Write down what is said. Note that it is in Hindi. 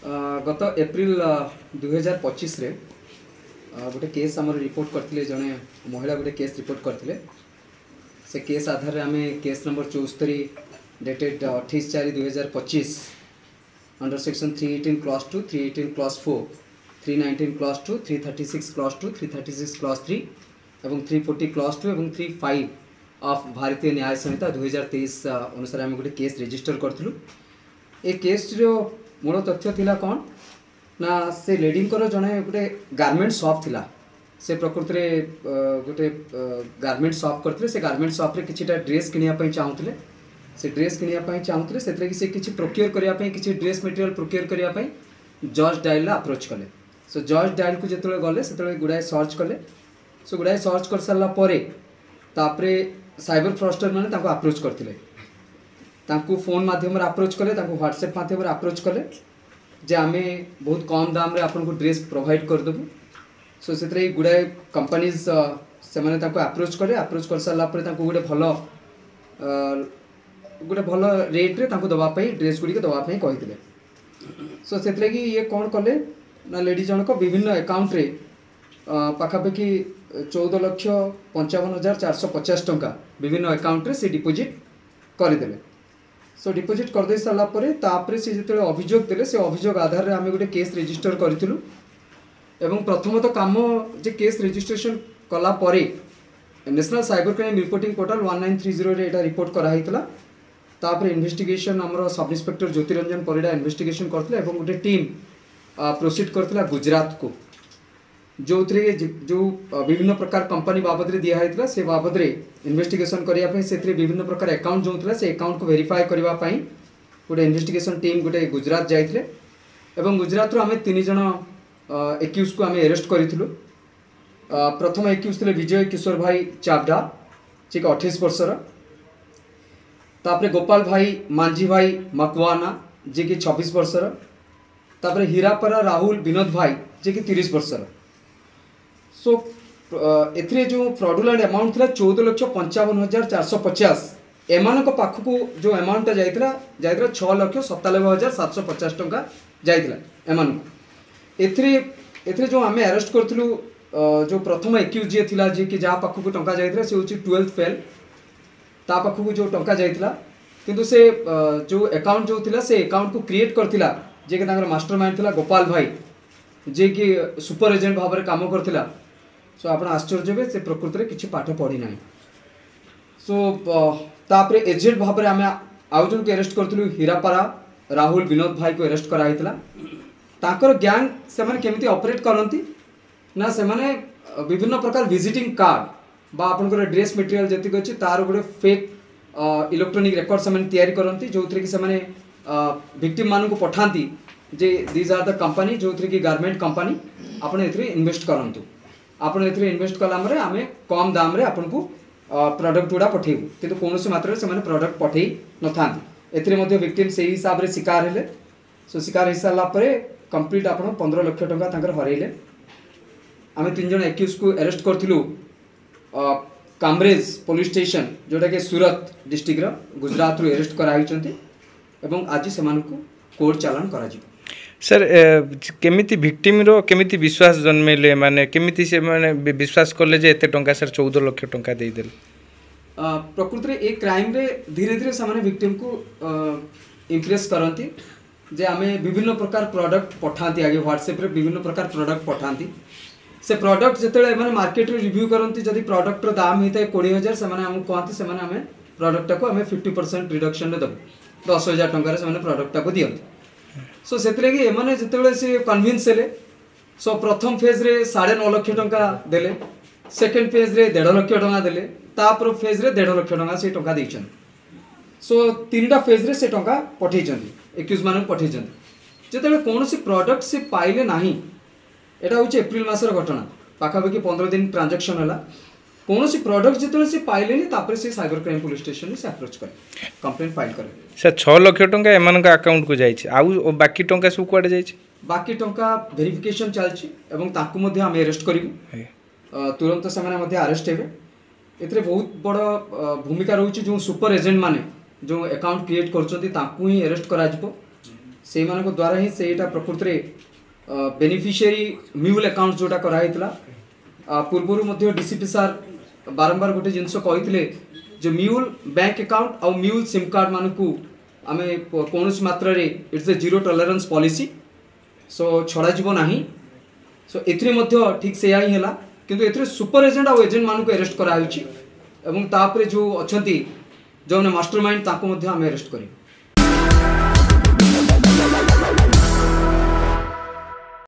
गत एप्रिल 2025 रे गोटे केस आम रिपोर्ट करते जड़े महिला गोटे केस रिपोर्ट करते से केस आधार आम case number 74 dated 28/4/2025 under section 318 clause 2, 318 clause 4, 319 clause 2, 336 clause 2, 336 clause 3 और 340 क्लॉज 2 और 35 ऑफ भारतीय न्याय संहिता 2023 अनुसार आम गोटे केस रजिस्टर करूँ। ए केस रो मूल तथ्य थिला कौन ना से लेडी जड़े गोटे गारमेंट शॉप थिला। से प्रकृति में गोटे गारमेंट शॉप करते से गारमेंट शॉप रे किछिटा ड्रेस किनिया चाहूले। से ड्रेस किनिया चाहूले से किछि प्रोक्योर करने किछि ड्रेस मटेरियल प्रोक्योर करने जज डायल अप्रोच कले। सो जज डायल को जिते गले से गुड़ाए सर्च कले। सो गुड़ाए सर्च कर सारा तापरे साइबर फ्रॉस्टर माने ताको अप्रोच करथिले। तांको फोन माध्यम अप्रोच कले, व्हाट्सएप माध्यम अप्रोच कले जे आमे बहुत कम दाम रे आपन को ड्रेस प्रोवाइड कर देबु। सो से गुड़ाए कंपनीज से माने ताको अप्रोच कले। अप्रोच कर सारा ताको गोटे भल रेट रे ताको दवा पई ड्रेस गुडी के दवा पई कहिथिले। सो से ये कौन कले ना लेडी जनक विभिन्न अकाउंट रे पाखापाखि 14,55,450 टंका विभिन्न अकाउंट रे से डिपोजिट करदेले। सो डिपोजिट करदे सारा तापर से जो अभियोग देले से अभियोग आधार रे आम गोटे केस रजिस्टर करूँ। एवं प्रथमतः काम जे केस रजिस्ट्रेशन कला परे national cyber crime reporting portal 1930 रे एटा रिपोर्ट कराइतला। तापर इन्वेस्टिगेशन आमर sub inspector Jyotiranjan Parida investigation करथिले एवं गोटे टीम प्रोसीड करथिला गुजरात को जो विभिन्न प्रकार कंपनी बाबद रे दिया होता से बाबद रे इन्वेस्टिगेशन करने से विभिन्न प्रकार अकाउंट जो था से अकाउंट को वेरीफाई करने गोटे इन्वेस्टिगेशन टीम गोटे गुजरात जाइए। एवं गुजरात आम 3 जन एक्यूज को आम अरेस्ट करूँ। प्रथम एक्यूज थे विजय किशोर भाई चावडा जी 28 वर्षर। तापर गोपाल भाई मांझी भाई मकवाना जी की 26 वर्षर। तापर हीरापरा राहुल विनोद भाई जी की 30 वर्षर। सो एथिरे जो फ्रॉडुलेंट अमाउंट था 14,55,450 एमान पाखक जो अमाउंट जाइला 6,97,750 टंका जाइला एमान। एथिरे जो आम अरेस्ट करूँ जो प्रथम एक्यूज जी थिला जी कि जहाँ पाखक टंका जाइला से होची 12th फेल ता पाखक जो टंका जाइला किंतु से जो अकाउंट जो थिला से अकाउंट को क्रिएट करथिला जे कि तांकर मास्टरमाइंड थिला गोपाल भाई जे कि सुपर एजेंट भाव में काम करथिला। सो आप आश्चर्य हे से प्रकृति में किसी पाठ पढ़ी ना। सो तापर एजेंट भाव में आम आउ जन को अरेस्ट करूँ हीरापारा राहुल विनोद भाई को अरेस्ट कराइला। तांकर गैंग से माने केमिति ऑपरेट करती ना से माने विभिन्न प्रकार विजिटिंग कार्ड बा आपनकर ड्रेस मटेरियल जतिक अच्छी तार गोटे फेक इलेक्ट्रोनिक रेकर्ड से तैयारी करती जो कि से विक्टिम मान को पठाती जे दीज आर द कंपनी जो कि गारमेंट कंपनी आपन एथरे इन्वेस्ट करंतु। आपन एथरे इन्वेस्ट कलामरे आमे कम दाम रे आपन को प्रोडक्ट गुडा पठेबु किंतु कोनोसी मात्रा से माने प्रोडक्ट पठेई न थांती। एथरे मध्ये विक्टिम से हिसाब रे शिकार हेले। सो शिकार हिसाला परे कंप्लीट आपन 15 लाख टंका तांकर हरैले। आमे 3 जन एक्यूज को अरेस्ट करथिलु कामरेज पुलिस स्टेशन जोटा के सूरत डिस्ट्रिक्ट रो गुजरात रो अरेस्ट कराइचंती एवं आज से कोर्ट चालान करा जिवो। सर केमिति विक्टिम रो केमिति विश्वास जन्मेले माने केमिति से माने विश्वास करले जे एते टंका सर 14 लाख टंका दे देल। प्रकृति रे एक क्राइम रे धीरे धीरे सामान्य विक्टिम को इंप्रेस करंती जे आमे विभिन्न प्रकार प्रोडक्ट पठाती आगे व्हाट्सएप रे विभिन्न प्रकार प्रोडक्ट पठाती से प्रोडक्ट जिते माने मार्केट रे रिव्यू करंती जदि प्रोडक्ट रो दाम होता है 20,000 से माने हमको कहते से माने आमे प्रोडक्ट को आमे 50% रिडक्शन रे दबु 10,000 टंका से माने प्रोडक्ट को दियंती। सो से एमाने जिते से कन्विन्स हेले। सो प्रथम फेज रे 9.5 लाख टंका देले, सेकेंड फेज रे 1.5 लाख टंका देले, तापर फेज रे 1.5 लाख टंका से टंका देइछन। सो 3टा फेज रे से टंका पठेइछन एक्यूज माने पठेइछन। जिते कोनोसी प्रोडक्ट से पाइले नाही एटा होचे एप्रिल मासर घटना पाखापाखि 15 दिन ट्रांजैक्शन हला कौन सी प्रोडक्ट जितने से पाइले तापर से साइबर क्राइम पुलिस स्टेशन से अप्रोच करे कंप्लेंट फाइल करे। सर 6 लाख टंका एमान अकाउंट को जाइए आउ बाकी टंका सब कुआडे जाइए बाकी टंका वेरिफिकेशन चलछि एवं ताकू मध्ये हम अरेस्ट करिवु तुरंत से माने अरेस्ट हेबे। एतरे बहुत बड़ भूमिका रहउछि जो सुपर एजेंट माने जो अकाउंट क्रिएट करछन्ती ताकू ही अरेस्ट करा जिवो। से द्वारा ही सेटा प्रकृत में बेनिफिशियरी म्यूल अकाउंट जोटा कराइला पूर्वर डीसीपी सार बारंबार गोटे जिनस कही जो म्यूल बैंक अकाउंट और म्यूल सिम कार्ड मान को आम कौन मात्रा it's a zero tolerance policy so छड़ा जीव ना सो ए ठीक से ही है किंतु ए सुपर एजेंट और एजेंट मान को अरेस्ट कराई जो अच्छा जो मास्टर माइंड ताको आम अरेस्ट करें।